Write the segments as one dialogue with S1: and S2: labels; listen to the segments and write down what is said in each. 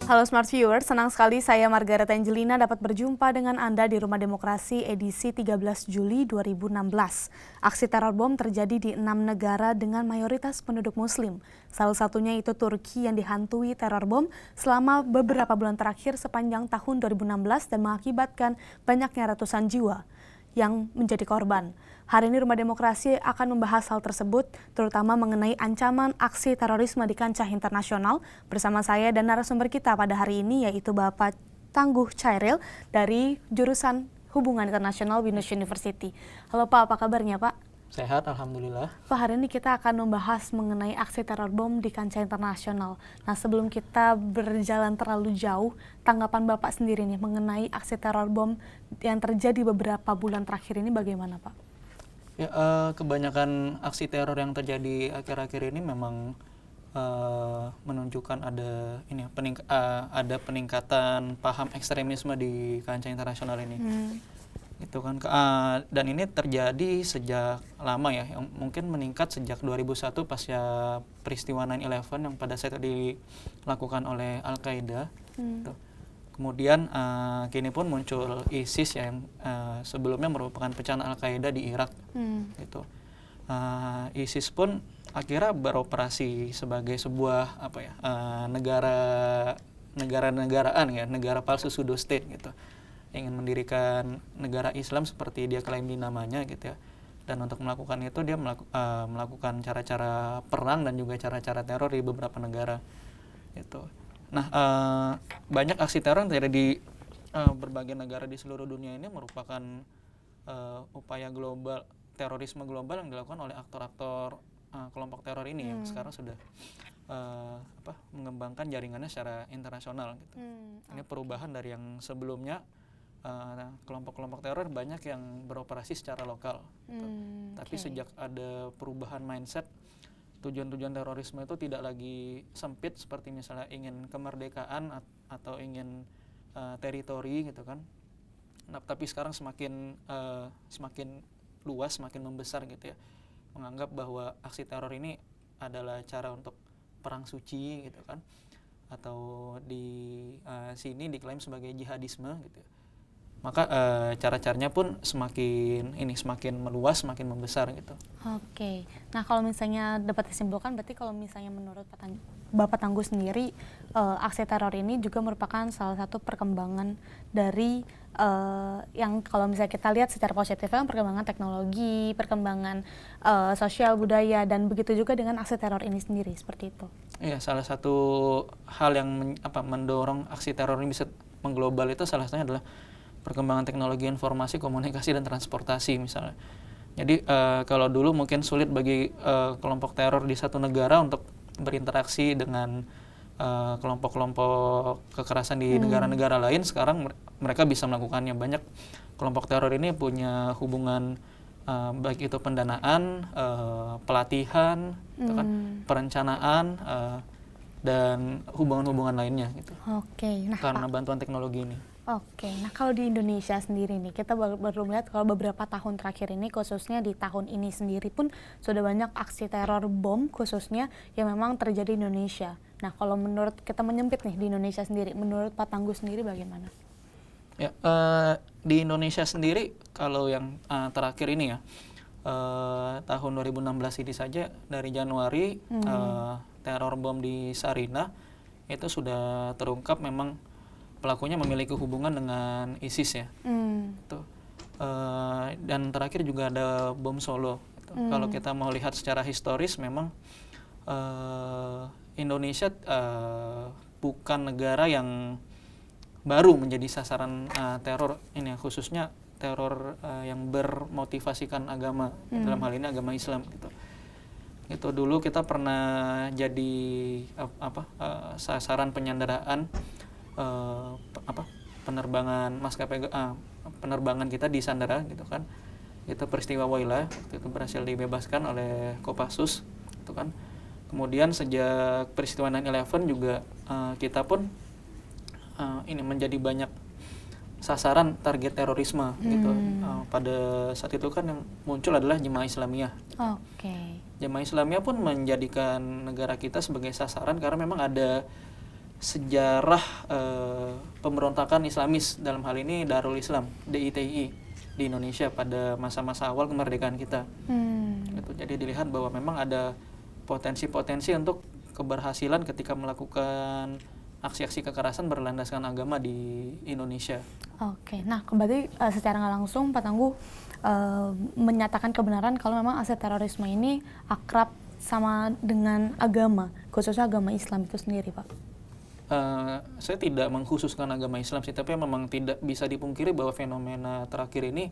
S1: Halo Smart Viewer, senang sekali saya Margaret Angelina dapat berjumpa dengan Anda di Rumah Demokrasi edisi 13 Juli 2016. Aksi teror bom terjadi di 6 negara dengan mayoritas penduduk muslim. Salah satunya itu Turki yang dihantui teror bom selama beberapa bulan terakhir sepanjang tahun 2016 dan mengakibatkan banyaknya ratusan jiwa yang menjadi korban. Hari ini Rumah Demokrasi akan membahas hal tersebut, terutama mengenai ancaman aksi terorisme di kancah internasional. Bersama saya dan narasumber kita pada hari ini yaitu Bapak Tangguh Chairil dari jurusan Hubungan Internasional Binus University. Halo Pak, apa kabarnya Pak?
S2: Sehat, alhamdulillah.
S1: Pak, hari ini kita akan membahas mengenai aksi teror bom di kancah internasional. Nah, sebelum kita berjalan terlalu jauh, tanggapan Bapak sendiri nih mengenai aksi teror bom yang terjadi beberapa bulan terakhir ini bagaimana Pak?
S2: Ya, kebanyakan aksi teror yang terjadi akhir-akhir ini memang menunjukkan ada ada peningkatan paham ekstremisme di kancah internasional ini. Itu kan dan ini terjadi sejak lama ya, yang mungkin meningkat sejak 2001 pasca peristiwa 9/11 yang pada saat itu dilakukan oleh Al-Qaeda. Kemudian kini pun muncul ISIS ya, yang sebelumnya merupakan pecahan Al-Qaeda di Irak. Gitu. ISIS pun akhirnya beroperasi sebagai sebuah negara-negaraan ya, negara palsu pseudo state gitu. Ingin mendirikan negara Islam seperti dia klaim di namanya gitu ya. Dan untuk melakukan itu dia melakukan cara-cara perang dan juga cara-cara teror di beberapa negara gitu. Nah, banyak aksi teror yang terjadi di berbagai negara di seluruh dunia ini merupakan upaya global, terorisme global yang dilakukan oleh aktor-aktor kelompok teror ini yang sekarang sudah mengembangkan jaringannya secara internasional gitu. Ini perubahan dari yang sebelumnya kelompok-kelompok teror banyak yang beroperasi secara lokal gitu. Tapi sejak ada perubahan mindset, tujuan-tujuan terorisme itu tidak lagi sempit seperti misalnya ingin kemerdekaan atau ingin teritori gitu kan. Nah, tapi sekarang semakin luas, semakin membesar gitu ya. Menganggap bahwa aksi teror ini adalah cara untuk perang suci gitu kan. Atau di sini diklaim sebagai jihadisme gitu ya. Maka cara-caranya pun semakin meluas, semakin membesar gitu.
S1: Oke. Nah, kalau misalnya dapat disimpulkan, berarti kalau misalnya menurut Bapak Tangguh sendiri, aksi teror ini juga merupakan salah satu perkembangan dari yang kalau misalnya kita lihat secara positif kan perkembangan teknologi, perkembangan sosial budaya, dan begitu juga dengan aksi teror ini sendiri, seperti itu.
S2: Iya, salah satu hal yang mendorong aksi teror ini bisa mengglobal itu salah satunya adalah perkembangan teknologi informasi, komunikasi, dan transportasi misalnya. Jadi kalau dulu mungkin sulit bagi kelompok teror di satu negara untuk berinteraksi dengan kelompok-kelompok kekerasan di negara-negara lain, sekarang mereka bisa melakukannya. Banyak kelompok teror ini punya hubungan baik itu pendanaan, pelatihan, gitu kan, perencanaan, dan hubungan-hubungan lainnya gitu.
S1: Oke. Nah,
S2: karena bantuan teknologi ini.
S1: Oke, nah kalau di Indonesia sendiri nih, kita baru melihat kalau beberapa tahun terakhir ini, khususnya di tahun ini sendiri pun sudah banyak aksi teror bom khususnya yang memang terjadi di Indonesia. Nah, kalau menurut kita menyempit nih di Indonesia sendiri, menurut Pak Tangguh sendiri bagaimana?
S2: Ya, di Indonesia sendiri kalau yang terakhir ini ya, tahun 2016 ini saja dari Januari teror bom di Sarinah itu sudah terungkap memang pelakunya memiliki hubungan dengan ISIS ya. Dan terakhir juga ada bom Solo. Kalau kita mau lihat secara historis memang Indonesia bukan negara yang baru menjadi sasaran teror ini, khususnya teror yang bermotivasikan agama, dalam hal ini agama Islam gitu. Itu dulu kita pernah jadi sasaran penyanderaan penerbangan maskapai penerbangan kita di Sandera gitu kan. Itu peristiwa Waila, waktu itu berhasil dibebaskan oleh Kopassus gitu kan. Kemudian sejak peristiwa 9/11 juga kita pun ini menjadi banyak sasaran target terorisme gitu. Pada saat itu kan yang muncul adalah Jemaah Islamiyah. Jemaah Islamiyah pun menjadikan negara kita sebagai sasaran karena memang ada sejarah pemberontakan Islamis, dalam hal ini Darul Islam DITI di Indonesia pada masa-masa awal kemerdekaan kita. Gitu. Jadi dilihat bahwa memang ada potensi-potensi untuk keberhasilan ketika melakukan aksi-aksi kekerasan berlandaskan agama di Indonesia.
S1: Oke, nah berarti secara nggak langsung Pak Tangguh menyatakan kebenaran kalau memang aksi terorisme ini akrab sama dengan agama, khususnya agama Islam itu sendiri, Pak.
S2: Saya tidak mengkhususkan agama Islam sih, tapi memang tidak bisa dipungkiri bahwa fenomena terakhir ini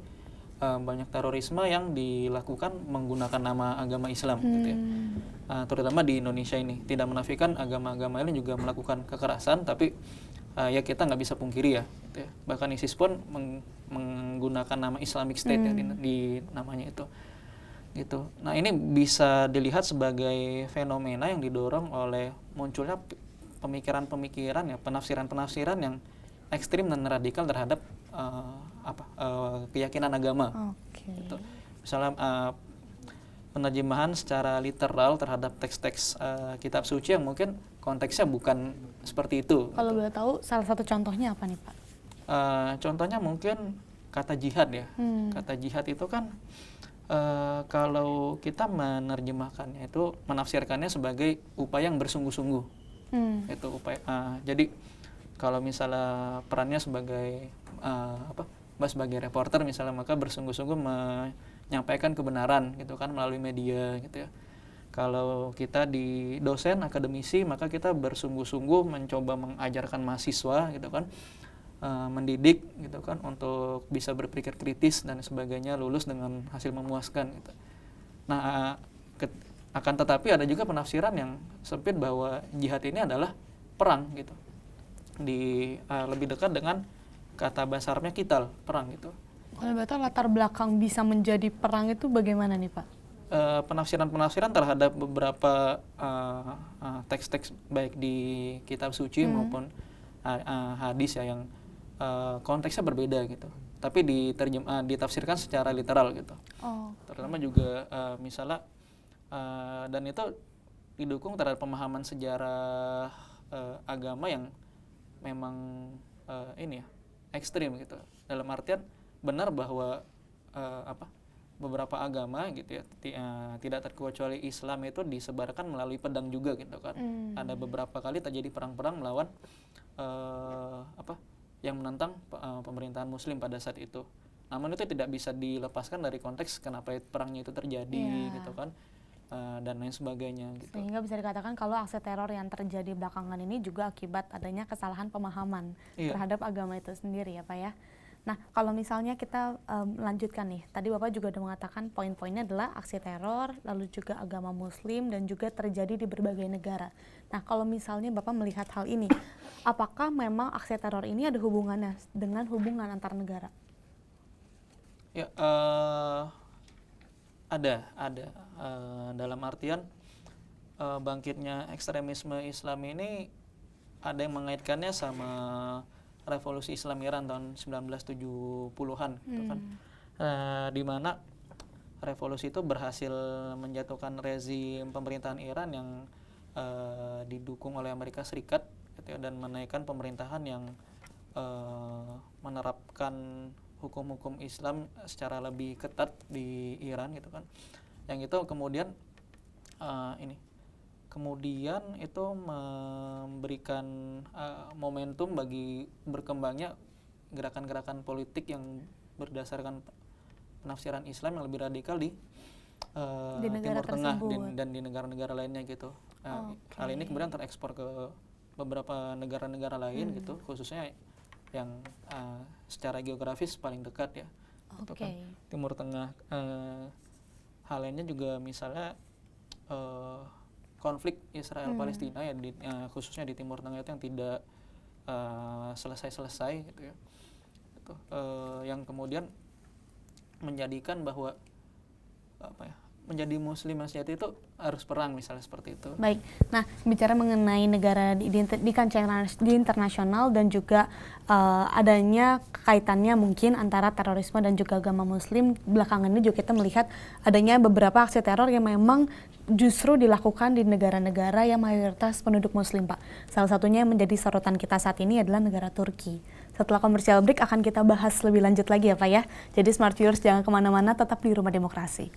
S2: banyak terorisme yang dilakukan menggunakan nama agama Islam, gitu ya. Terutama di Indonesia ini. Tidak menafikan agama-agama lain juga melakukan kekerasan, tapi ya kita nggak bisa pungkiri ya, gitu ya. Bahkan ISIS pun menggunakan nama Islamic State ya, di namanya itu. Gitu. Nah, ini bisa dilihat sebagai fenomena yang didorong oleh munculnya pemikiran-pemikiran ya, penafsiran-penafsiran yang ekstrim dan radikal terhadap keyakinan agama. Gitu. Misalnya penerjemahan secara literal terhadap teks-teks kitab suci yang mungkin konteksnya bukan seperti itu.
S1: Kalau boleh tahu salah satu contohnya apa nih, Pak?
S2: Contohnya mungkin kata jihad ya. Kata jihad itu kan kalau kita menerjemahkannya itu menafsirkannya sebagai upaya yang bersungguh-sungguh. Itu upaya. Jadi kalau misalnya perannya sebagai sebagai reporter misalnya, maka bersungguh-sungguh menyampaikan kebenaran gitu kan melalui media gitu ya. Kalau kita di dosen akademisi, maka kita bersungguh-sungguh mencoba mengajarkan mahasiswa gitu kan, mendidik gitu kan untuk bisa berpikir kritis dan sebagainya, lulus dengan hasil memuaskan gitu. Nah, akan tetapi ada juga penafsiran yang sempit bahwa jihad ini adalah perang gitu. Lebih dekat dengan kata basarnya qital, perang gitu.
S1: Kalau betul latar belakang bisa menjadi perang itu bagaimana nih, Pak?
S2: Penafsiran-penafsiran terhadap beberapa teks-teks baik di kitab suci maupun hadis ya, yang konteksnya berbeda gitu, tapi ditafsirkan secara literal gitu. Terutama juga misalnya dan itu didukung terhadap pemahaman sejarah agama yang memang ini ya, ekstrim gitu. Dalam artian benar bahwa beberapa agama gitu ya, tidak terkecuali Islam itu disebarkan melalui pedang juga gitu kan. Ada beberapa kali terjadi perang-perang melawan yang menentang pemerintahan Muslim pada saat itu. Namun itu tidak bisa dilepaskan dari konteks kenapa perangnya itu terjadi gitu kan, dan lain sebagainya gitu.
S1: Sehingga bisa dikatakan kalau aksi teror yang terjadi belakangan ini juga akibat adanya kesalahan pemahaman terhadap agama itu sendiri ya, Pak ya. Nah, kalau misalnya kita lanjutkan nih, tadi Bapak juga sudah mengatakan poin-poinnya adalah aksi teror, lalu juga agama Muslim, dan juga terjadi di berbagai negara. Nah, kalau misalnya Bapak melihat hal ini, apakah memang aksi teror ini ada hubungannya dengan hubungan antar negara?
S2: Ya, ada. Dalam artian bangkitnya ekstremisme Islam ini ada yang mengaitkannya sama revolusi Islam Iran tahun 1970-an gitu kan. Di mana revolusi itu berhasil menjatuhkan rezim pemerintahan Iran yang didukung oleh Amerika Serikat gitu ya, dan menaikkan pemerintahan yang menerapkan hukum-hukum Islam secara lebih ketat di Iran gitu kan. Yang itu kemudian kemudian itu memberikan momentum bagi berkembangnya gerakan-gerakan politik yang berdasarkan penafsiran Islam yang lebih radikal di Timur Tengah dan di negara-negara lainnya gitu. Hal ini kemudian terekspor ke beberapa negara-negara lain gitu, khususnya yang secara geografis paling dekat ya, gitu kan, Timur Tengah. Hal lainnya juga misalnya konflik Israel-Palestina ya, khususnya di Timur Tengah itu yang tidak selesai-selesai gitu ya. Yang kemudian menjadikan bahwa menjadi muslim yang sejati itu harus perang misalnya seperti itu.
S1: Baik, nah bicara mengenai negara di kancah di internasional dan juga adanya kaitannya mungkin antara terorisme dan juga agama muslim, belakangan ini juga kita melihat adanya beberapa aksi teror yang memang justru dilakukan di negara-negara yang mayoritas penduduk muslim, Pak. Salah satunya yang menjadi sorotan kita saat ini adalah negara Turki. Setelah komersial break akan kita bahas lebih lanjut lagi ya Pak ya. Jadi Smart Viewers jangan kemana-mana, tetap di Rumah Demokrasi.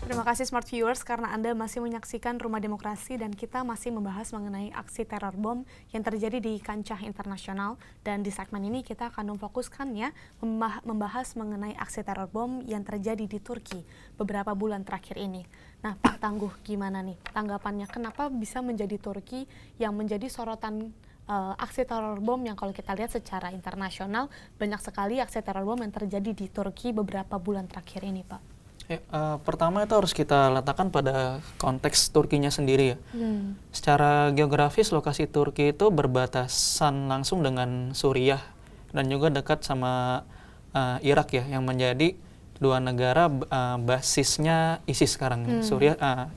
S1: Terima kasih Smart Viewers karena Anda masih menyaksikan Rumah Demokrasi dan kita masih membahas mengenai aksi teror bom yang terjadi di kancah internasional, dan di segmen ini kita akan memfokuskannya membahas mengenai aksi teror bom yang terjadi di Turki beberapa bulan terakhir ini. Nah Pak Tangguh, gimana nih tanggapannya, kenapa bisa menjadi Turki yang menjadi sorotan aksi teror bom yang kalau kita lihat secara internasional banyak sekali aksi teror bom yang terjadi di Turki beberapa bulan terakhir ini Pak?
S2: Ya, pertama itu harus kita letakkan pada konteks Turkinya sendiri ya. Secara geografis lokasi Turki itu berbatasan langsung dengan Suriah dan juga dekat sama Irak ya, yang menjadi dua negara basisnya ISIS sekarang,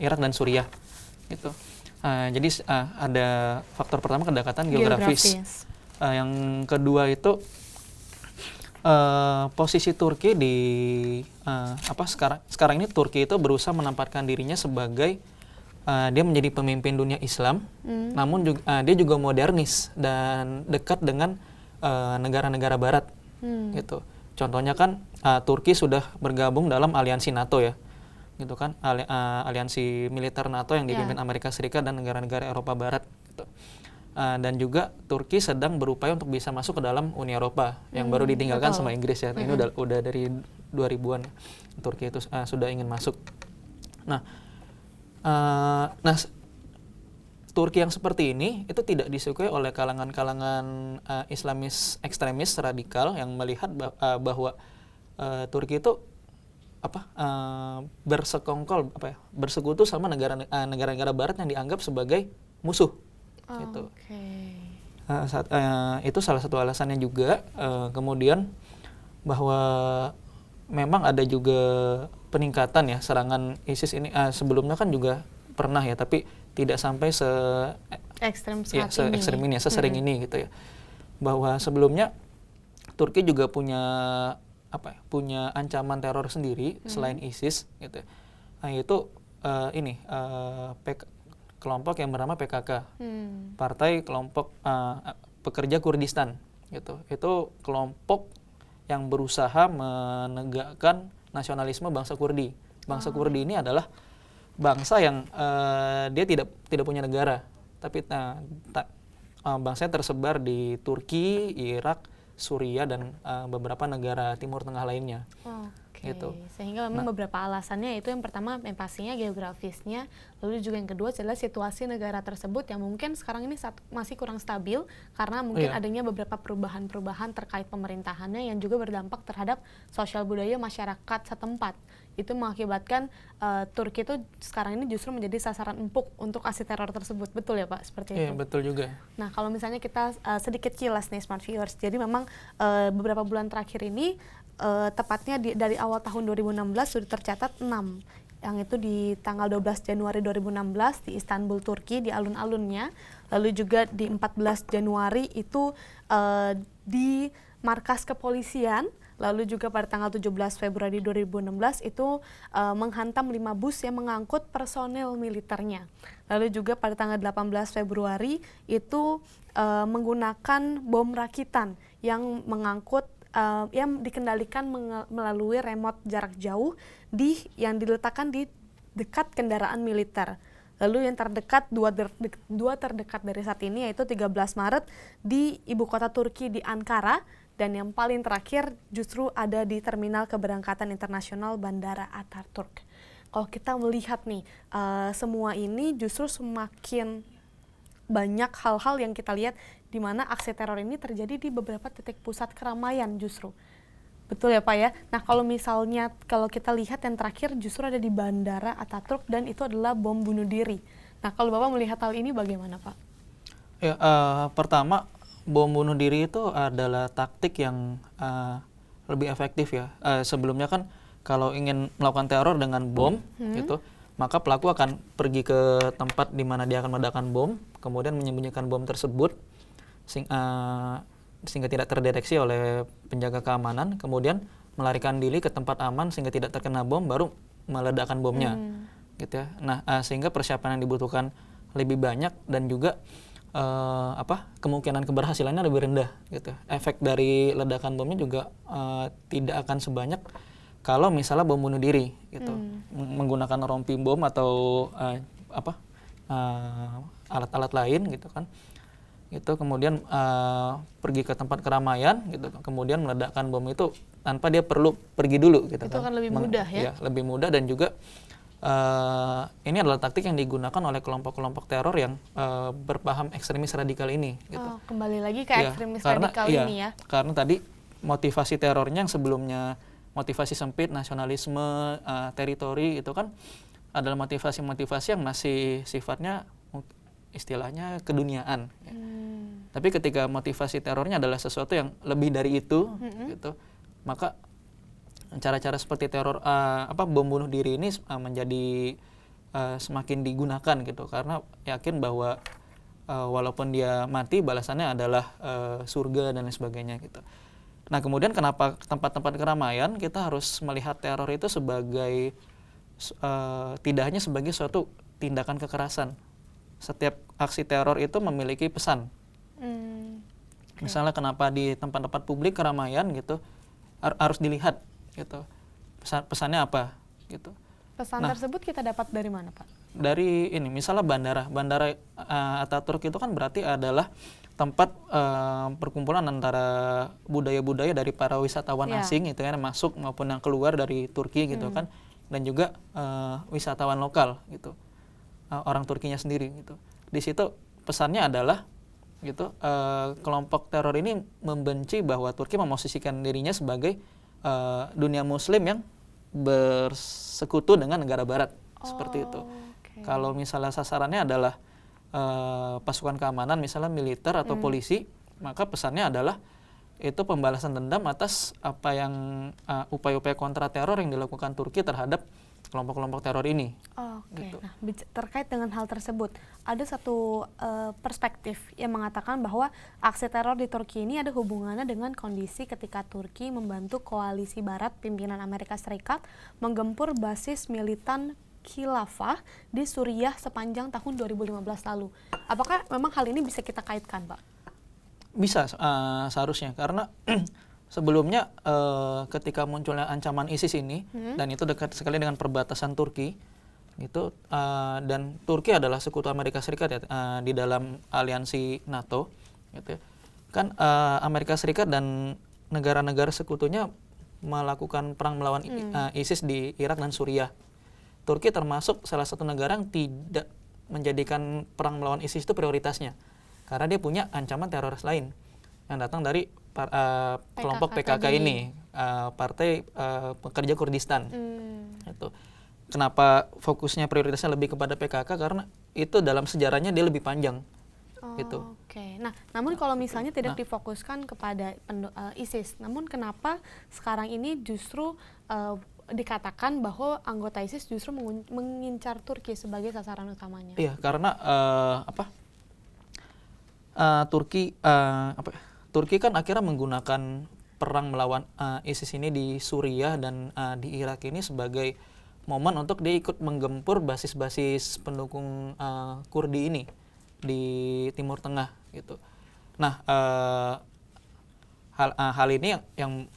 S2: Irak dan Suriah gitu. Jadi ada faktor pertama kedekatan geografis. Yang kedua itu posisi Turki di sekarang ini Turki itu berusaha menempatkan dirinya sebagai dia menjadi pemimpin dunia Islam, namun juga, dia juga modernis dan dekat dengan negara-negara Barat, gitu. Contohnya kan Turki sudah bergabung dalam aliansi NATO ya, gitu kan, aliansi militer NATO yang dipimpin Amerika Serikat dan negara-negara Eropa Barat, gitu. Dan juga Turki sedang berupaya untuk bisa masuk ke dalam Uni Eropa yang baru ditinggalkan sama Inggris ya. Ini udah dari 2000-an Turki itu sudah ingin masuk. Nah, Turki yang seperti ini itu tidak disukai oleh kalangan-kalangan Islamis ekstremis radikal yang melihat bahwa Turki itu bersekutu sama negara-negara Barat yang dianggap sebagai musuh. Gitu. Itu salah satu alasannya juga. Kemudian bahwa memang ada juga peningkatan ya serangan ISIS ini. Sebelumnya kan juga pernah ya, tapi tidak sampai
S1: ekstrem
S2: ini, sesering ini gitu ya. Bahwa sebelumnya Turki juga punya ancaman teror sendiri selain ISIS gitu. Nah, itu kelompok yang bernama PKK, Partai Kelompok Pekerja Kurdistan, gitu. Itu kelompok yang berusaha menegakkan nasionalisme bangsa Kurdi. Bangsa Kurdi ini adalah bangsa yang dia tidak punya negara, tapi bangsanya tersebar di Turki, Irak, Suriah dan beberapa negara Timur Tengah lainnya. Gitu.
S1: Sehingga memang beberapa alasannya, itu yang pertama yang pastinya geografisnya, lalu juga yang kedua adalah situasi negara tersebut yang mungkin sekarang ini masih kurang stabil karena mungkin adanya beberapa perubahan-perubahan terkait pemerintahannya yang juga berdampak terhadap sosial budaya masyarakat setempat. Itu mengakibatkan Turki itu sekarang ini justru menjadi sasaran empuk untuk aksi teror tersebut. Betul ya Pak? Seperti itu?
S2: Iya, betul juga.
S1: Nah, kalau misalnya kita sedikit kilas nih Smart Viewers, jadi memang beberapa bulan terakhir ini tepatnya dari awal tahun 2016 sudah tercatat 6, yang itu di tanggal 12 Januari 2016 di Istanbul, Turki, di alun-alunnya. Lalu juga di 14 Januari itu di markas kepolisian. Lalu juga pada tanggal 17 Februari 2016 itu menghantam 5 bus yang mengangkut personel militernya. Lalu juga pada tanggal 18 Februari itu menggunakan bom rakitan yang mengangkut yang dikendalikan melalui remote jarak jauh yang diletakkan di dekat kendaraan militer. Lalu yang terdekat, dua terdekat dari saat ini yaitu 13 Maret di ibu kota Turki di Ankara, dan yang paling terakhir justru ada di terminal keberangkatan internasional Bandara Ataturk. kalau kita melihat nih semua ini justru semakin banyak hal-hal yang kita lihat di mana aksi teror ini terjadi di beberapa titik pusat keramaian justru. Betul ya Pak ya? Nah kalau misalnya kalau kita lihat yang terakhir justru ada di Bandara Ataturk dan itu adalah bom bunuh diri. Nah kalau Bapak melihat hal ini bagaimana Pak?
S2: Ya, pertama bom bunuh diri itu adalah taktik yang lebih efektif ya. Sebelumnya kan kalau ingin melakukan teror dengan bom gitu, maka pelaku akan pergi ke tempat di mana dia akan meledakkan bom, kemudian menyembunyikan bom tersebut sehingga tidak terdeteksi oleh penjaga keamanan, kemudian melarikan diri ke tempat aman sehingga tidak terkena bom, baru meledakkan bomnya, gitu ya. Nah, sehingga persiapan yang dibutuhkan lebih banyak dan juga kemungkinan keberhasilannya lebih rendah, gitu. Efek dari ledakan bomnya juga tidak akan sebanyak kalau misalnya bom bunuh diri, gitu, menggunakan rompi bom atau alat-alat lain, gitu kan, gitu. Kemudian pergi ke tempat keramaian, gitu, kemudian meledakkan bom itu tanpa dia perlu pergi dulu, gitu. Itu
S1: kan lebih mudah ya?
S2: Lebih mudah dan juga ini adalah taktik yang digunakan oleh kelompok-kelompok teror yang berpaham ekstremis radikal ini, gitu.
S1: Kembali lagi ke ekstremis radikal ini ya?
S2: Karena tadi motivasi terornya yang sebelumnya motivasi sempit, nasionalisme, teritori, itu kan adalah motivasi-motivasi yang masih sifatnya istilahnya keduniaan. Ya. Tapi ketika motivasi terornya adalah sesuatu yang lebih dari itu, gitu, maka cara-cara seperti teror bom bunuh diri ini menjadi semakin digunakan, gitu, karena yakin bahwa walaupun dia mati balasannya adalah surga dan lain sebagainya, gitu. Nah kemudian kenapa tempat-tempat keramaian kita harus melihat teror itu sebagai tidak hanya sebagai suatu tindakan kekerasan. Setiap aksi teror itu memiliki pesan. Misalnya kenapa di tempat-tempat publik keramaian, gitu, harus dilihat, gitu, pesannya apa, gitu.
S1: Pesan tersebut kita dapat dari mana Pak?
S2: Dari ini, misalnya Bandara Ataturk itu kan berarti adalah tempat perkumpulan antara budaya-budaya dari para wisatawan asing, itu kan, masuk maupun yang keluar dari Turki, gitu kan, dan juga wisatawan lokal, gitu, orang Turkinya sendiri, gitu. Di situ pesannya adalah, gitu, kelompok teror ini membenci bahwa Turki memosisikan dirinya sebagai dunia Muslim yang bersekutu dengan negara Barat, seperti itu. Kalau misalnya sasarannya adalah pasukan keamanan, misalnya militer atau polisi, maka pesannya adalah itu pembalasan dendam atas apa yang upaya-upaya kontra teror yang dilakukan Turki terhadap kelompok-kelompok teror ini.
S1: Gitu. Nah, terkait dengan hal tersebut, ada satu perspektif yang mengatakan bahwa aksi teror di Turki ini ada hubungannya dengan kondisi ketika Turki membantu koalisi Barat pimpinan Amerika Serikat menggempur basis militan khilafah di Suriah sepanjang tahun 2015 lalu. Apakah memang hal ini bisa kita kaitkan, Pak?
S2: Bisa, seharusnya, karena sebelumnya ketika munculnya ancaman ISIS ini, dan itu dekat sekali dengan perbatasan Turki, gitu, dan Turki adalah sekutu Amerika Serikat ya, di dalam aliansi NATO, gitu, kan Amerika Serikat dan negara-negara sekutunya melakukan perang melawan ISIS di Irak dan Suriah. Turki termasuk salah satu negara yang tidak menjadikan perang melawan ISIS itu prioritasnya, karena dia punya ancaman teroris lain yang datang dari kelompok PKK ini, Partai Pekerja Kurdistan. Itu. Kenapa fokusnya prioritasnya lebih kepada PKK? Karena itu dalam sejarahnya dia lebih panjang. Gitu.
S1: Nah, namun kalau misalnya tidak difokuskan kepada ISIS, namun kenapa sekarang ini justru dikatakan bahwa anggota ISIS justru mengincar Turki sebagai sasaran utamanya? Iya,
S2: karena Turki kan akhirnya menggunakan perang melawan ISIS ini di Suriah dan di Irak ini sebagai momen untuk dia ikut menggempur basis-basis pendukung Kurdi ini di Timur Tengah, gitu. Nah, hal ini yang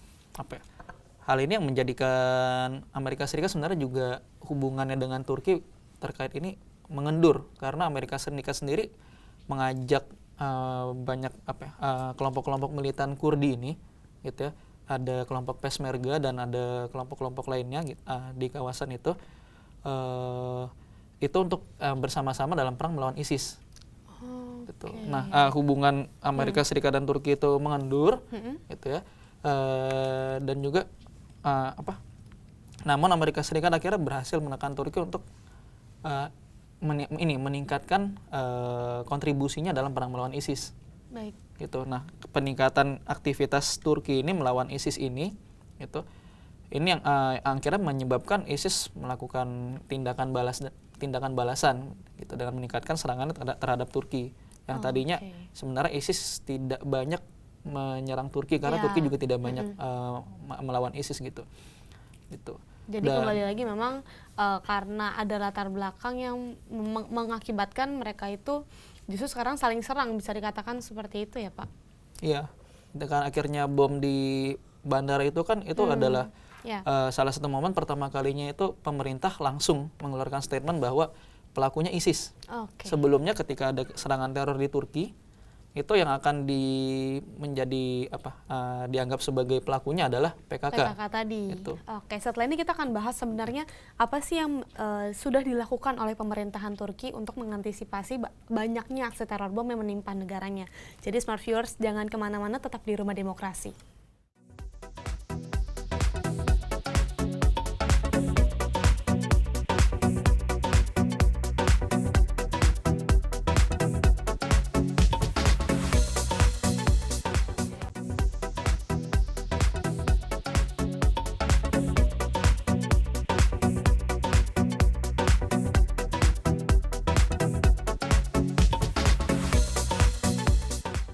S2: menjadikan Amerika Serikat sebenarnya juga hubungannya dengan Turki terkait ini mengendur, karena Amerika Serikat sendiri mengajak banyak kelompok-kelompok militan Kurdi ini, gitu ya, ada kelompok Peshmerga dan ada kelompok-kelompok lainnya di kawasan itu uh, itu untuk bersama-sama dalam perang melawan ISIS. Gitu.
S1: Okay.
S2: Nah, hubungan Amerika Serikat dan Turki itu mengendur, gitu ya. Dan juga namun Amerika Serikat akhirnya berhasil menekan Turki untuk meningkatkan kontribusinya dalam perang melawan ISIS.
S1: Baik.
S2: Gitu. Nah, peningkatan aktivitas Turki ini melawan ISIS ini, gitu, ini yang akhirnya menyebabkan ISIS melakukan tindakan balasan, gitu, dengan meningkatkan serangan terhadap Turki. Yang tadinya sebenarnya ISIS tidak banyak menyerang Turki karena Turki juga tidak banyak melawan ISIS gitu.
S1: Jadi kembali lagi memang karena ada latar belakang yang mengakibatkan mereka itu justru sekarang saling serang, bisa dikatakan seperti itu ya Pak?
S2: Iya, dengan akhirnya bom di bandara itu kan itu adalah salah satu momen pertama kalinya itu pemerintah langsung mengeluarkan statement bahwa pelakunya ISIS. Sebelumnya ketika ada serangan teror di Turki, itu yang akan dianggap sebagai pelakunya adalah PKK.
S1: PKK tadi.
S2: Itu.
S1: Oke, setelah ini kita akan bahas sebenarnya apa sih yang sudah dilakukan oleh pemerintahan Turki untuk mengantisipasi banyaknya aksi teror bom yang menimpa negaranya. Jadi Smart Viewers jangan kemana-mana, tetap di Rumah Demokrasi.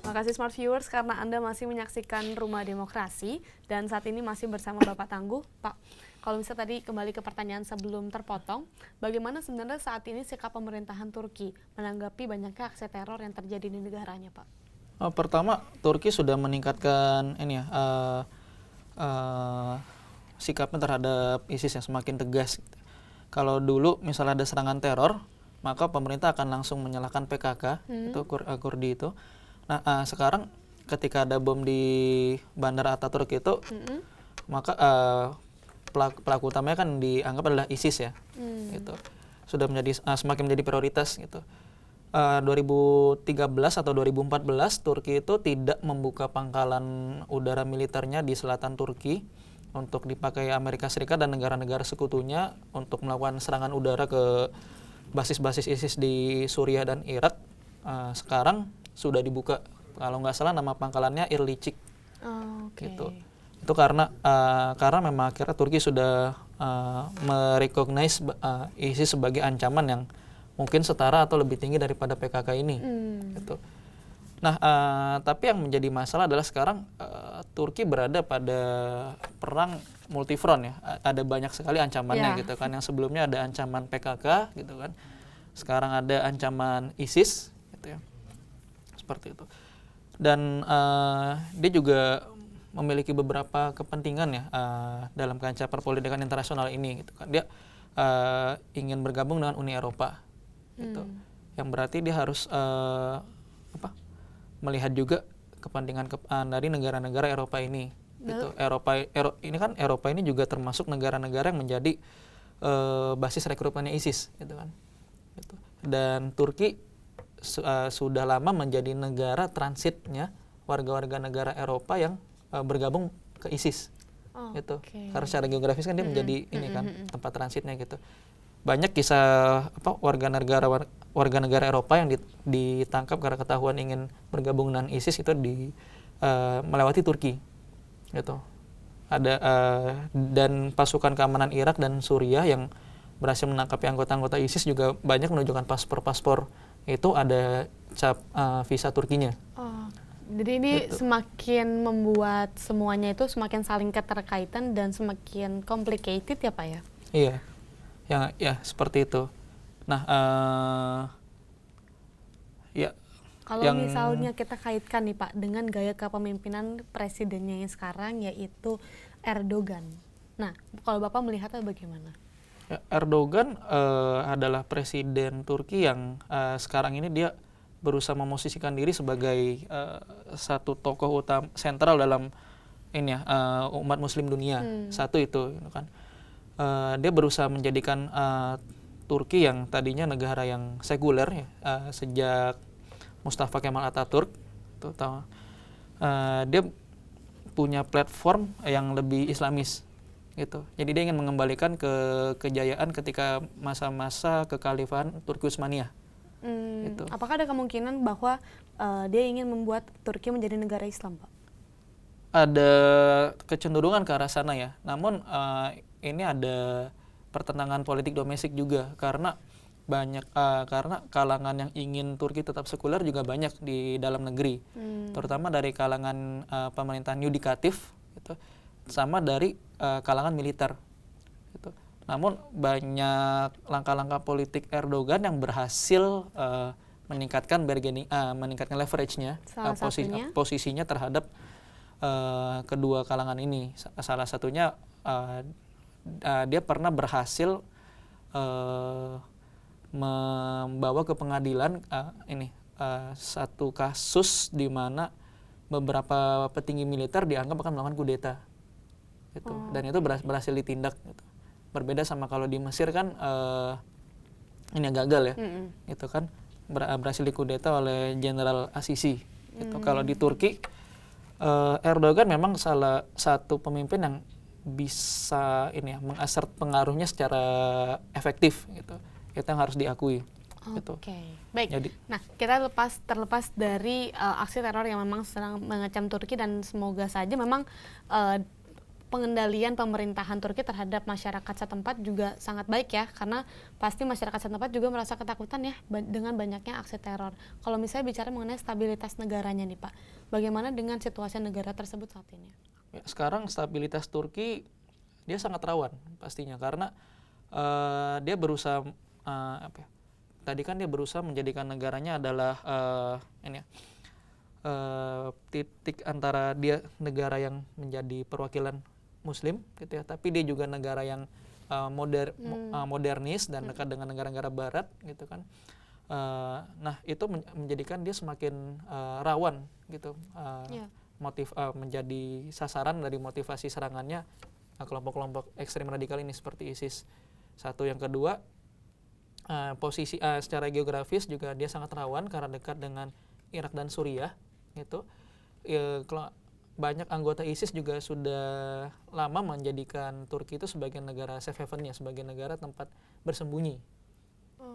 S1: Terima kasih Smart Viewers karena Anda masih menyaksikan Rumah Demokrasi dan saat ini masih bersama Bapak Tangguh. Pak, kalau misalnya tadi kembali ke pertanyaan sebelum terpotong, bagaimana sebenarnya saat ini sikap pemerintahan Turki menanggapi banyaknya aksi teror yang terjadi di negaranya, Pak?
S2: Pertama, Turki sudah meningkatkan sikapnya terhadap ISIS yang semakin tegas. Kalau dulu misalnya ada serangan teror, maka pemerintah akan langsung menyalahkan PKK, itu Kurdi itu. Nah, sekarang ketika ada bom di Bandara Ataturk itu, maka pelaku utamanya kan dianggap adalah ISIS ya, gitu. Sudah semakin menjadi prioritas gitu. 2013 atau 2014 Turki itu tidak membuka pangkalan udara militernya di selatan Turki untuk dipakai Amerika Serikat dan negara-negara sekutunya untuk melakukan serangan udara ke basis-basis ISIS di Suriah dan Irak. Sekarang sudah dibuka, kalau nggak salah nama pangkalannya Irlichik, gitu. Itu karena memang akhirnya Turki sudah merecognize ISIS sebagai ancaman yang mungkin setara atau lebih tinggi daripada PKK ini, gitu. Nah, tapi yang menjadi masalah adalah sekarang Turki berada pada perang multifront ya. Ada banyak sekali ancamannya gitu kan. Yang sebelumnya ada ancaman PKK gitu kan. Sekarang ada ancaman ISIS gitu ya. Seperti itu. Dan dia juga memiliki beberapa kepentingan ya dalam kancah perpolitikan internasional ini gitu kan. Dia ingin bergabung dengan Uni Eropa gitu. Yang berarti dia harus melihat juga kepentingan dari negara-negara Eropa ini gitu. Eropa ini juga termasuk negara-negara yang menjadi basis rekrutmennya ISIS gitu kan. Gitu. Dan Turki sudah lama menjadi negara transitnya warga-warga negara Eropa yang bergabung ke ISIS, gitu. Karena secara geografis kan dia menjadi ini kan tempat transitnya gitu. Banyak kisah warga negara Eropa yang ditangkap karena ketahuan ingin bergabung dengan ISIS itu melewati Turki, gitu. Ada dan pasukan keamanan Irak dan Suriah yang berhasil menangkap anggota-anggota ISIS juga banyak menunjukkan paspor itu ada cap visa Turkinya.
S1: Jadi ini semakin membuat semuanya itu semakin saling keterkaitan dan semakin complicated ya Pak ya?
S2: Iya, ya seperti itu. Nah, ya.
S1: Kalau misalnya kita kaitkan nih Pak dengan gaya kepemimpinan presidennya yang sekarang yaitu Erdogan. Nah, kalau Bapak melihatnya bagaimana?
S2: Erdogan adalah presiden Turki yang sekarang ini dia berusaha memosisikan diri sebagai satu tokoh utama sentral dalam umat Muslim dunia. Satu itu, kan. dia berusaha menjadikan Turki yang tadinya negara yang sekuler ya, sejak Mustafa Kemal Atatürk, terutama dia punya platform yang lebih Islamis gitu. Jadi dia ingin mengembalikan kejayaan ketika masa-masa kekhalifahan Turki Utsmaniyah. Gitu.
S1: Apakah ada kemungkinan bahwa dia ingin membuat Turki menjadi negara Islam, Pak?
S2: Ada kecenderungan ke arah sana ya. Namun ini ada pertentangan politik domestik juga karena karena kalangan yang ingin Turki tetap sekuler juga banyak di dalam negeri, terutama dari kalangan pemerintahan yudikatif, gitu, sama dari kalangan militer. Gitu. Namun banyak langkah-langkah politik Erdogan yang berhasil meningkatkan meningkatkan leverage-nya, posisinya terhadap kedua kalangan ini. Salah satunya dia pernah berhasil membawa ke pengadilan satu kasus di mana beberapa petinggi militer dianggap akan melakukan kudeta, gitu. Dan itu berhasil ditindak. Gitu. Berbeda sama kalau di Mesir kan ini gagal ya, gitu kan, berhasil dikudeta oleh Jenderal Asisi. Gitu. Kalau di Turki Erdogan memang salah satu pemimpin yang bisa mengassert pengaruhnya secara efektif, gitu. Itu yang harus diakui. Gitu.
S1: Oke, baik.
S2: Jadi,
S1: nah, kita terlepas dari aksi teror yang memang sedang mengecam Turki, dan semoga saja memang pengendalian pemerintahan Turki terhadap masyarakat setempat juga sangat baik ya, karena pasti masyarakat setempat juga merasa ketakutan ya dengan banyaknya aksi teror. Kalau misalnya bicara mengenai stabilitas negaranya nih Pak, bagaimana dengan situasi negara tersebut saat ini?
S2: Ya, sekarang stabilitas Turki dia sangat rawan pastinya karena dia berusaha tadi kan dia berusaha menjadikan negaranya adalah titik antara dia negara yang menjadi perwakilan Muslim, gitu ya, tapi dia juga negara yang modernis dan dekat dengan negara-negara Barat, gitu kan. Nah itu menjadikan dia semakin rawan, gitu, menjadi sasaran dari motivasi serangannya kelompok-kelompok ekstrem radikal ini seperti ISIS. Satu, yang kedua, posisi secara geografis juga dia sangat rawan karena dekat dengan Irak dan Suriah, gitu. Banyak anggota ISIS juga sudah lama menjadikan Turki itu sebagai negara safe haven-nya, sebagai negara tempat bersembunyi.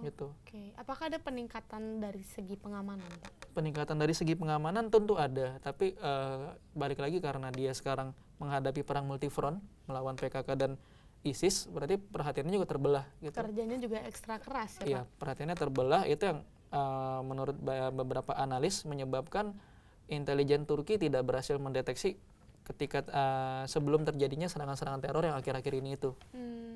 S2: Gitu.
S1: Oke. Apakah ada peningkatan dari segi pengamanan, Pak?
S2: Peningkatan dari segi pengamanan tentu ada, tapi balik lagi karena dia sekarang menghadapi perang multifront melawan PKK dan ISIS, berarti perhatiannya juga terbelah. Gitu.
S1: Kerjanya juga ekstra keras ya,
S2: Iya,
S1: Pak?
S2: perhatiannya terbelah. Itu yang menurut beberapa analis menyebabkan intelijen Turki tidak berhasil mendeteksi ketika sebelum terjadinya serangan-serangan teror yang akhir-akhir ini itu.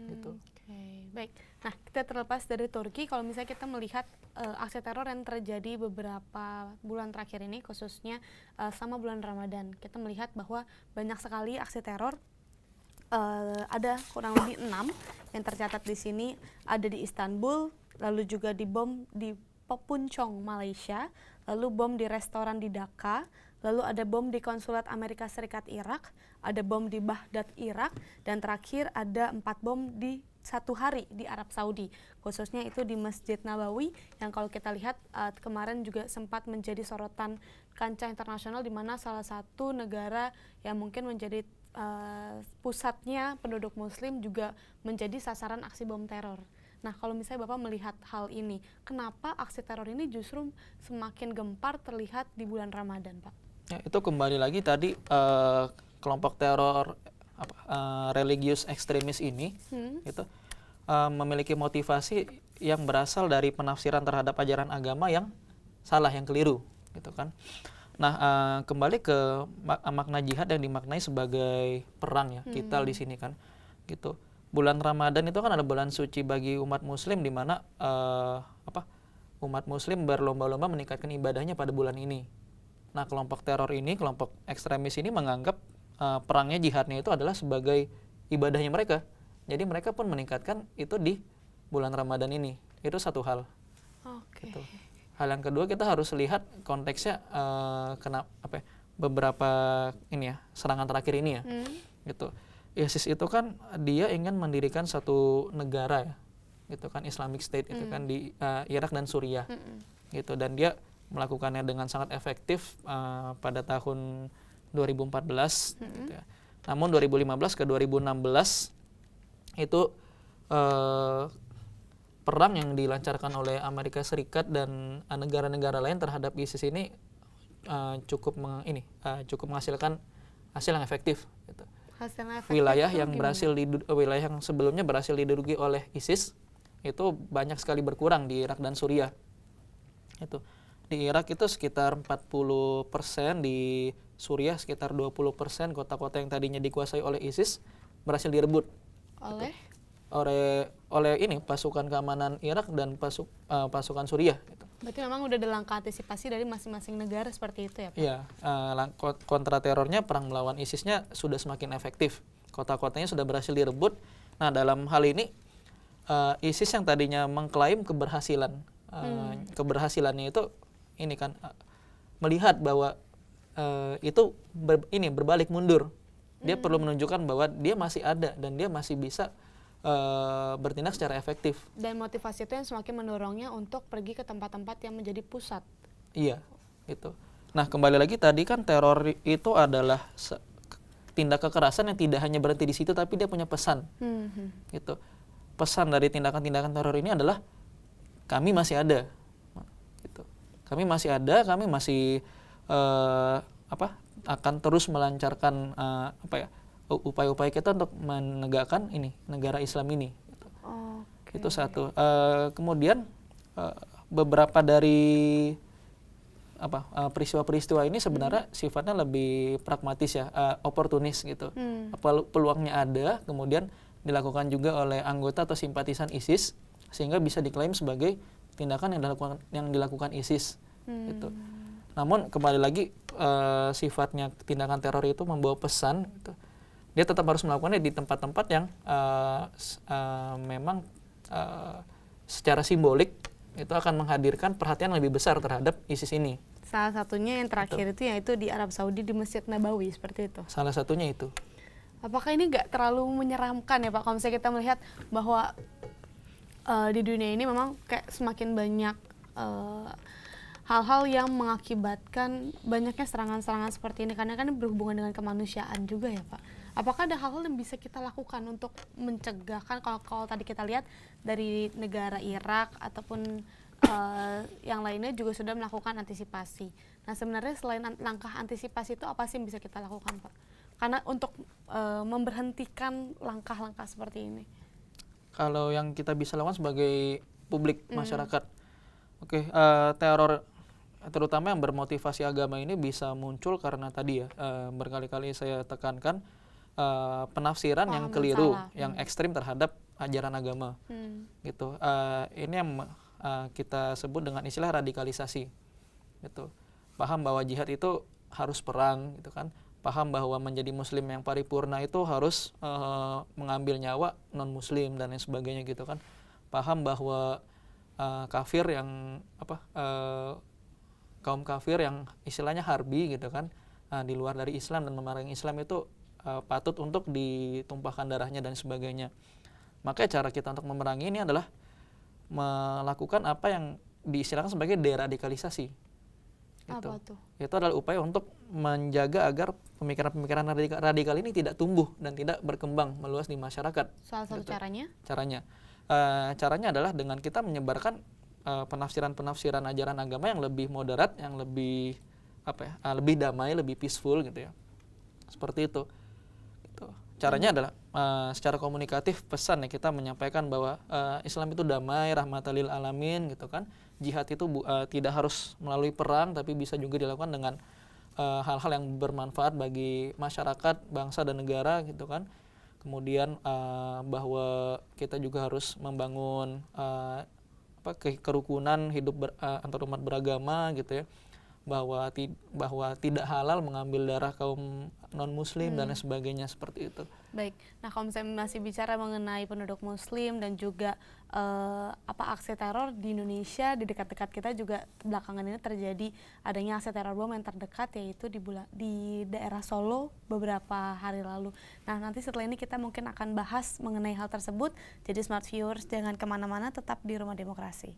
S2: Gitu.
S1: Oke, baik. Nah, kita terlepas dari Turki, kalau misalnya kita melihat aksi teror yang terjadi beberapa bulan terakhir ini, khususnya selama bulan Ramadan, kita melihat bahwa banyak sekali aksi teror. Ada kurang lebih 6 yang tercatat di sini, ada di Istanbul, lalu juga bom di Puncong, Malaysia, lalu bom di restoran di Dhaka, lalu ada bom di konsulat Amerika Serikat Irak, ada bom di Baghdad, Irak, dan terakhir ada 4 bom di satu hari di Arab Saudi, khususnya itu di Masjid Nabawi yang kalau kita lihat kemarin juga sempat menjadi sorotan kancah internasional, di mana salah satu negara yang mungkin menjadi pusatnya penduduk Muslim juga menjadi sasaran aksi bom teror. Nah, kalau misalnya Bapak melihat hal ini, kenapa aksi teror ini justru semakin gempar terlihat di bulan Ramadan, Pak?
S2: Ya, itu kembali lagi tadi kelompok teror religius ekstremis ini, gitu, memiliki motivasi yang berasal dari penafsiran terhadap ajaran agama yang salah, yang keliru, gitu kan. Nah, kembali ke makna jihad yang dimaknai sebagai perang ya, qital di sini kan, gitu. Bulan Ramadan itu kan ada bulan suci bagi umat Muslim, di mana umat Muslim berlomba-lomba meningkatkan ibadahnya pada bulan ini. Nah, kelompok teror ini, kelompok ekstremis ini menganggap perangnya, jihadnya itu adalah sebagai ibadahnya mereka. Jadi mereka pun meningkatkan itu di bulan Ramadan ini. Itu satu hal.
S1: Oke.
S2: Gitu. Hal yang kedua, kita harus lihat konteksnya beberapa serangan terakhir ini ya. Gitu. ISIS itu kan dia ingin mendirikan satu negara ya, gitu kan, Islamic State itu kan di Irak dan Suriah, gitu, dan dia melakukannya dengan sangat efektif pada tahun 2014, gitu ya. Namun 2015 ke 2016 itu perang yang dilancarkan oleh Amerika Serikat dan negara-negara lain terhadap ISIS ini cukup menghasilkan hasil yang efektif, gitu. Wilayah yang wilayah yang sebelumnya berhasil diduduki oleh ISIS itu banyak sekali berkurang di Irak dan Suriah. Itu di Irak itu sekitar 40%, di Suriah sekitar 20%. Kota-kota yang tadinya dikuasai oleh ISIS berhasil direbut oleh ini pasukan keamanan Irak dan pasukan Suriah, gitu.
S1: Berarti memang udah ada langkah antisipasi dari masing-masing negara seperti itu ya, Pak?
S2: Iya, kontra terornya, perang melawan ISIS-nya sudah semakin efektif. Kota-kotanya sudah berhasil direbut. Nah, dalam hal ini ISIS yang tadinya mengklaim keberhasilan, keberhasilannya itu ini kan melihat bahwa itu berbalik mundur. Dia perlu menunjukkan bahwa dia masih ada dan dia masih bisa bertindak secara efektif.
S1: Dan motivasi itu yang semakin mendorongnya untuk pergi ke tempat-tempat yang menjadi pusat.
S2: Iya, itu. Nah, kembali lagi tadi kan teror itu adalah tindak kekerasan yang tidak hanya berhenti di situ, tapi dia punya pesan. Gitu. Pesan dari tindakan-tindakan teror ini adalah kami masih ada. Gitu. Kami masih ada, kami masih akan terus melancarkan upaya-upaya kita untuk menegakkan ini negara Islam ini. Gitu. Itu satu. Kemudian beberapa dari peristiwa-peristiwa ini sebenarnya sifatnya lebih pragmatis ya, oportunis gitu. Peluangnya ada, kemudian dilakukan juga oleh anggota atau simpatisan ISIS sehingga bisa diklaim sebagai tindakan yang dilakukan ISIS. Gitu. Namun kembali lagi sifatnya tindakan teror itu membawa pesan, gitu. Dia tetap harus melakukannya di tempat-tempat yang memang secara simbolik itu akan menghadirkan perhatian lebih besar terhadap ISIS ini.
S1: Salah satunya yang terakhir itu yaitu di Arab Saudi di Masjid Nabawi, seperti itu.
S2: Salah satunya itu.
S1: Apakah ini nggak terlalu menyeramkan ya Pak, kalau misalnya kita melihat bahwa di dunia ini memang kayak semakin banyak hal-hal yang mengakibatkan banyaknya serangan-serangan seperti ini, karena kan berhubungan dengan kemanusiaan juga ya Pak. Apakah ada hal-hal yang bisa kita lakukan untuk mencegah, kan kalau tadi kita lihat dari negara Irak ataupun yang lainnya juga sudah melakukan antisipasi. Nah, sebenarnya selain langkah antisipasi itu apa sih yang bisa kita lakukan Pak? Karena untuk memberhentikan langkah-langkah seperti ini.
S2: Kalau yang kita bisa lakukan sebagai publik masyarakat, teror terutama yang bermotivasi agama ini bisa muncul karena tadi ya, berkali-kali saya tekankan penafsiran yang keliru, yang ekstrim terhadap ajaran agama. Gitu. Ini yang kita sebut dengan istilah radikalisasi. Gitu. Paham bahwa jihad itu harus perang, gitu kan. Paham bahwa menjadi muslim yang paripurna itu harus mengambil nyawa non muslim dan lain sebagainya, gitu kan. Paham bahwa kafir yang kaum kafir yang istilahnya harbi, gitu kan, di luar dari Islam dan memerangi Islam itu patut untuk ditumpahkan darahnya dan sebagainya. Makanya cara kita untuk memerangi ini adalah melakukan apa yang diistilahkan sebagai deradikalisasi.
S1: Apa tuh?
S2: Itu adalah upaya untuk menjaga agar pemikiran-pemikiran radikal ini tidak tumbuh dan tidak berkembang meluas di masyarakat.
S1: Salah satu caranya?
S2: Caranya adalah dengan kita menyebarkan penafsiran-penafsiran ajaran agama yang lebih moderat, yang lebih lebih damai, lebih peaceful, gitu ya. Seperti itu. Gitu. Caranya adalah secara komunikatif, pesan ya, kita menyampaikan bahwa Islam itu damai, rahmatan lil alamin, gitu kan. Jihad itu tidak harus melalui perang, tapi bisa juga dilakukan dengan hal-hal yang bermanfaat bagi masyarakat, bangsa dan negara, gitu kan. Kemudian bahwa kita juga harus membangun kerukunan hidup antar umat beragama, gitu ya. bahwa tidak halal mengambil darah kaum non muslim dan lain sebagainya seperti itu.
S1: Baik. Nah, kalau misalnya masih bicara mengenai penduduk muslim dan juga aksi teror di Indonesia, di dekat-dekat kita juga belakangan ini terjadi adanya aksi teror bom yang terdekat, yaitu di daerah Solo beberapa hari lalu. Nah, nanti setelah ini kita mungkin akan bahas mengenai hal tersebut. Jadi Smart Viewers jangan kemana-mana, tetap di Rumah Demokrasi.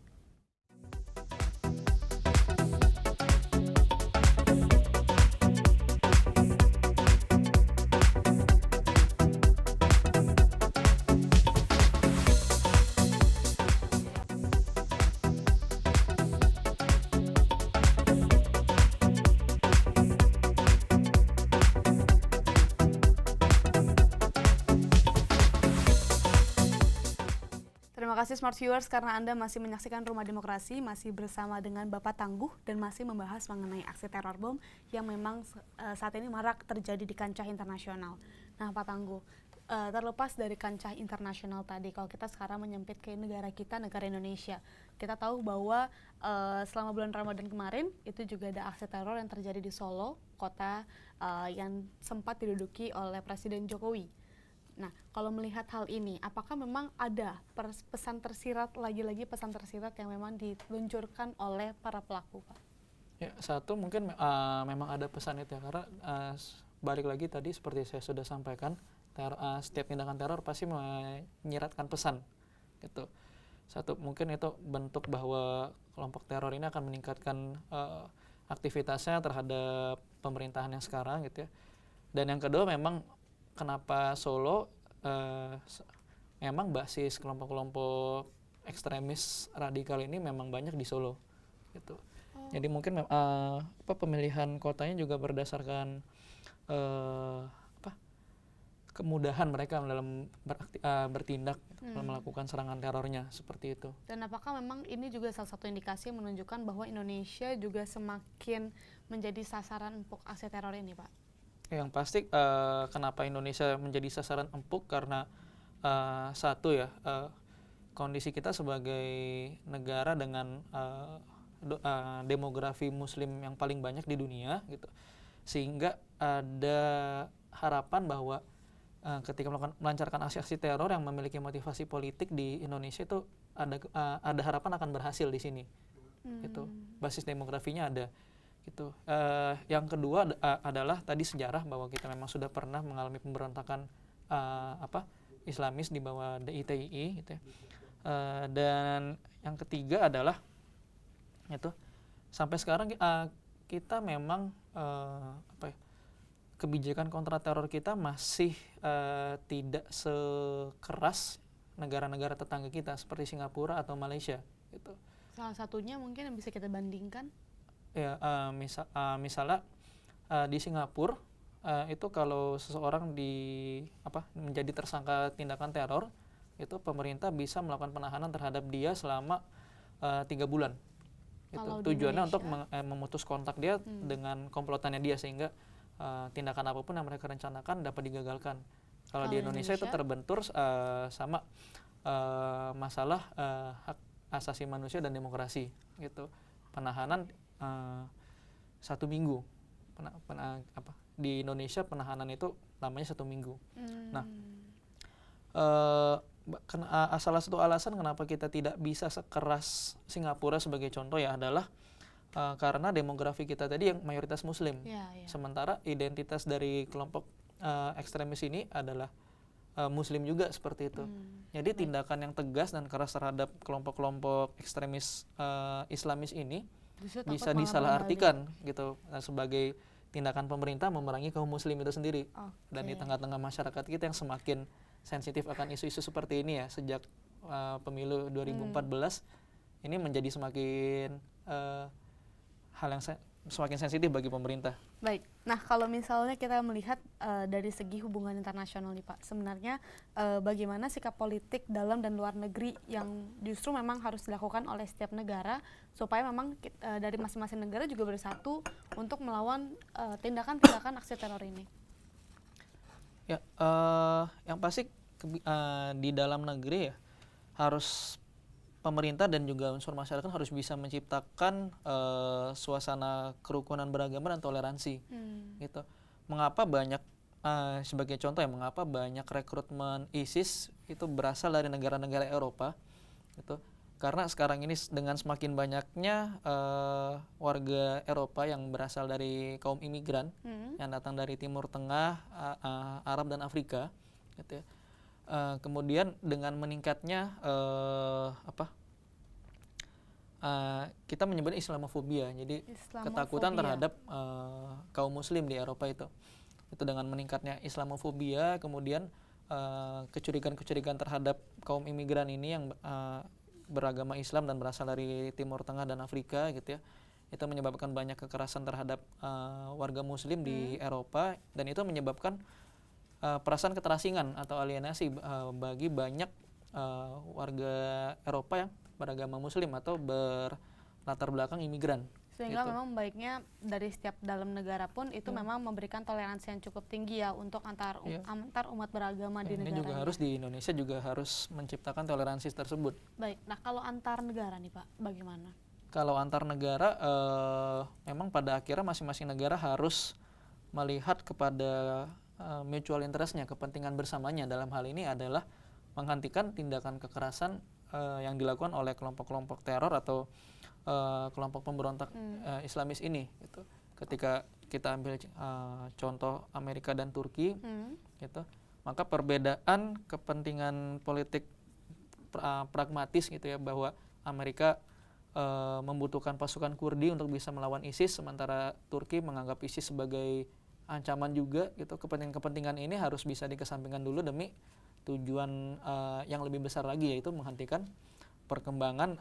S1: Terima kasih Smart Viewers karena Anda masih menyaksikan Rumah Demokrasi, masih bersama dengan Bapak Tangguh dan masih membahas mengenai aksi teror bom yang memang saat ini marak terjadi di kancah internasional. Nah, Pak Tangguh, terlepas dari kancah internasional tadi, kalau kita sekarang menyempit ke negara kita, negara Indonesia, kita tahu bahwa selama bulan Ramadan kemarin itu juga ada aksi teror yang terjadi di Solo, kota yang sempat diduduki oleh Presiden Jokowi. Nah, kalau melihat hal ini, apakah memang ada pesan tersirat, lagi-lagi pesan tersirat yang memang diluncurkan oleh para pelaku, Pak?
S2: Ya, satu mungkin memang ada pesan itu ya, karena balik lagi tadi seperti saya sudah sampaikan, setiap tindakan teror pasti menyiratkan pesan, gitu. Satu mungkin itu bentuk bahwa kelompok teror ini akan meningkatkan aktivitasnya terhadap pemerintahan yang sekarang, gitu ya. Dan yang kedua memang kenapa Solo, memang basis kelompok-kelompok ekstremis radikal ini memang banyak di Solo, gitu. Jadi mungkin pemilihan kotanya juga berdasarkan kemudahan mereka dalam bertindak, melakukan serangan terornya seperti itu.
S1: Dan apakah memang ini juga salah satu indikasi yang menunjukkan bahwa Indonesia juga semakin menjadi sasaran empuk aksi teror ini, Pak?
S2: Yang pasti kenapa Indonesia menjadi sasaran empuk karena satu ya, kondisi kita sebagai negara dengan demografi muslim yang paling banyak di dunia, gitu. Sehingga ada harapan bahwa ketika melancarkan aksi-aksi teror yang memiliki motivasi politik di Indonesia itu ada harapan akan berhasil di sini. Gitu. Basis demografinya ada. Gitu. Yang kedua adalah tadi sejarah bahwa kita memang sudah pernah mengalami pemberontakan Islamis di bawah DITII, gitu ya. Dan yang ketiga adalah itu sampai sekarang kita memang kebijakan kontra teror kita masih tidak sekeras negara-negara tetangga kita seperti Singapura atau Malaysia, gitu.
S1: Salah satunya mungkin yang bisa kita bandingkan.
S2: Ya, misalnya di Singapura itu kalau seseorang menjadi tersangka tindakan teror, itu pemerintah bisa melakukan penahanan terhadap dia selama 3 bulan. Itu tujuannya untuk memutus kontak dia dengan komplotannya dia, sehingga tindakan apapun yang mereka rencanakan dapat digagalkan. Kalau di Indonesia itu terbentur sama masalah hak asasi manusia dan demokrasi, gitu. Penahanan 1 minggu. Di Indonesia penahanan itu namanya 1 minggu. Nah, salah satu alasan kenapa kita tidak bisa sekeras Singapura sebagai contoh ya adalah karena demografi kita tadi yang mayoritas Muslim. Sementara identitas dari kelompok ekstremis ini adalah Muslim juga seperti itu. Jadi tindakan yang tegas dan keras terhadap kelompok-kelompok ekstremis Islamis ini bisa disalahartikan, gitu, sebagai tindakan pemerintah memerangi kaum Muslim itu sendiri. Dan di tengah-tengah masyarakat kita yang semakin sensitif akan isu-isu seperti ini ya, sejak pemilu 2014 ini menjadi semakin hal yang semakin sensitif bagi pemerintah.
S1: Baik, nah kalau misalnya kita melihat dari segi hubungan internasional nih Pak, sebenarnya bagaimana sikap politik dalam dan luar negeri yang justru memang harus dilakukan oleh setiap negara supaya memang dari masing-masing negara juga bersatu untuk melawan tindakan-tindakan aksi teror ini?
S2: Ya, yang pasti di dalam negeri ya harus pemerintah dan juga unsur masyarakat harus bisa menciptakan suasana kerukunan beragama dan toleransi. Gitu. Mengapa banyak sebagai contoh ya, mengapa banyak rekrutmen ISIS itu berasal dari negara-negara Eropa, gitu. Karena sekarang ini dengan semakin banyaknya warga Eropa yang berasal dari kaum imigran yang datang dari Timur Tengah, Arab dan Afrika, gitu ya. Kemudian dengan meningkatnya kita menyebutnya Islamofobia, jadi ketakutan terhadap kaum Muslim di Eropa itu dengan meningkatnya Islamofobia, kemudian kecurigaan-kecurigaan terhadap kaum imigran ini yang beragama Islam dan berasal dari Timur Tengah dan Afrika, gitu ya, itu menyebabkan banyak kekerasan terhadap warga Muslim di Eropa, dan itu menyebabkan perasaan keterasingan atau alienasi bagi banyak warga Eropa yang beragama Muslim atau berlatar belakang imigran.
S1: Sehingga
S2: gitu.
S1: memang baiknya dari setiap dalam negara pun itu memang memberikan toleransi yang cukup tinggi ya untuk antar umat beragama di
S2: Ini
S1: negara.
S2: juga harus di Indonesia juga harus menciptakan toleransi tersebut.
S1: Baik, nah kalau antar negara nih Pak, bagaimana?
S2: Kalau antar negara, memang pada akhirnya masing-masing negara harus melihat kepada mutual interest-nya, kepentingan bersamanya. Dalam hal ini adalah menghentikan tindakan kekerasan yang dilakukan oleh kelompok-kelompok teror atau kelompok pemberontak Islamis ini. Gitu. Ketika kita ambil contoh Amerika dan Turki, gitu, maka perbedaan kepentingan politik pragmatis, gitu ya, bahwa Amerika membutuhkan pasukan Kurdi untuk bisa melawan ISIS, sementara Turki menganggap ISIS sebagai ancaman juga, gitu. Kepentingan-kepentingan ini harus bisa dikesampingkan dulu demi tujuan yang lebih besar lagi, yaitu menghentikan perkembangan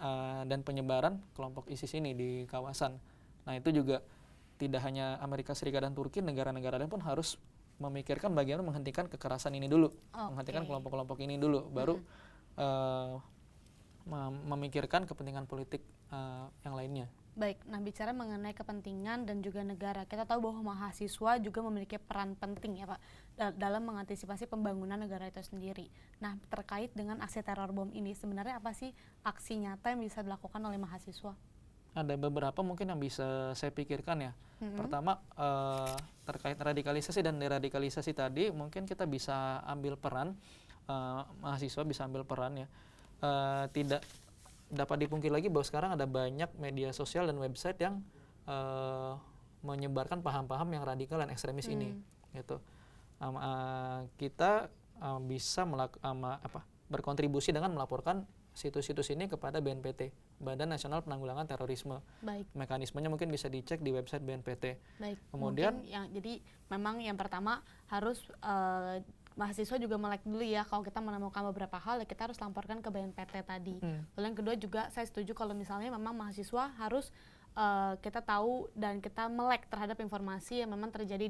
S2: dan penyebaran kelompok ISIS ini di kawasan. Nah, itu juga tidak hanya Amerika Serikat dan Turki, negara-negara lain pun harus memikirkan bagaimana menghentikan kekerasan ini dulu, menghentikan kelompok-kelompok ini dulu, baru memikirkan kepentingan politik yang lainnya.
S1: Baik, nah bicara mengenai kepentingan dan juga negara, kita tahu bahwa mahasiswa juga memiliki peran penting ya Pak dalam mengantisipasi pembangunan negara itu sendiri. Nah, terkait dengan aksi teror bom ini, sebenarnya apa sih aksi nyata yang bisa dilakukan oleh mahasiswa?
S2: Ada beberapa mungkin yang bisa saya pikirkan ya. Pertama, terkait radikalisasi dan deradikalisasi tadi, mungkin kita bisa ambil peran, mahasiswa bisa ambil peran ya. Tidak dapat dipungkiri lagi bahwa sekarang ada banyak media sosial dan website yang menyebarkan paham-paham yang radikal dan ekstremis ini, gitu. Kita bisa berkontribusi dengan melaporkan situs-situs ini kepada BNPT, Badan Nasional Penanggulangan Terorisme.
S1: Baik.
S2: Mekanismenya mungkin bisa dicek di website BNPT.
S1: Baik.
S2: Kemudian
S1: jadi memang yang pertama harus mahasiswa juga melek dulu ya, kalau kita menemukan beberapa hal ya kita harus laporkan ke BNPT tadi. Lalu yang kedua juga saya setuju kalau misalnya memang mahasiswa harus kita tahu dan kita melek terhadap informasi yang memang terjadi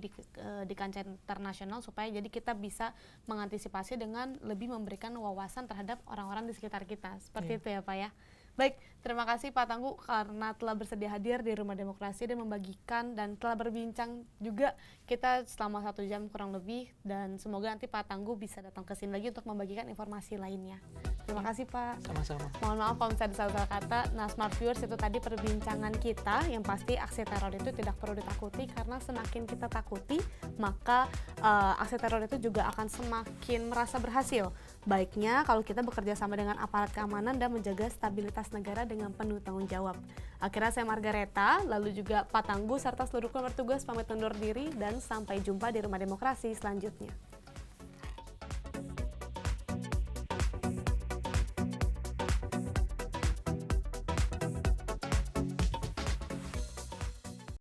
S1: di kancah internasional, supaya jadi kita bisa mengantisipasi dengan lebih memberikan wawasan terhadap orang-orang di sekitar kita. Seperti itu ya Pak ya. Baik, terima kasih Pak Tangguh karena telah bersedia hadir di Rumah Demokrasi dan membagikan dan telah berbincang juga kita selama 1 jam kurang lebih, dan semoga nanti Pak Tangguh bisa datang ke sini lagi untuk membagikan informasi lainnya. Terima kasih Pak.
S2: Sama-sama.
S1: Mohon maaf kalau misalnya salah kata. Nah, Smart Viewers, itu tadi perbincangan kita. Yang pasti aksi teror itu tidak perlu ditakuti, karena semakin kita takuti maka aksi teror itu juga akan semakin merasa berhasil. Baiknya kalau kita bekerja sama dengan aparat keamanan dan menjaga stabilitas negara dengan penuh tanggung jawab. Akhirnya saya Margareta, lalu juga Pak Tangguh serta seluruh keluarga bertugas pamit undur diri dan sampai jumpa di Rumah Demokrasi selanjutnya.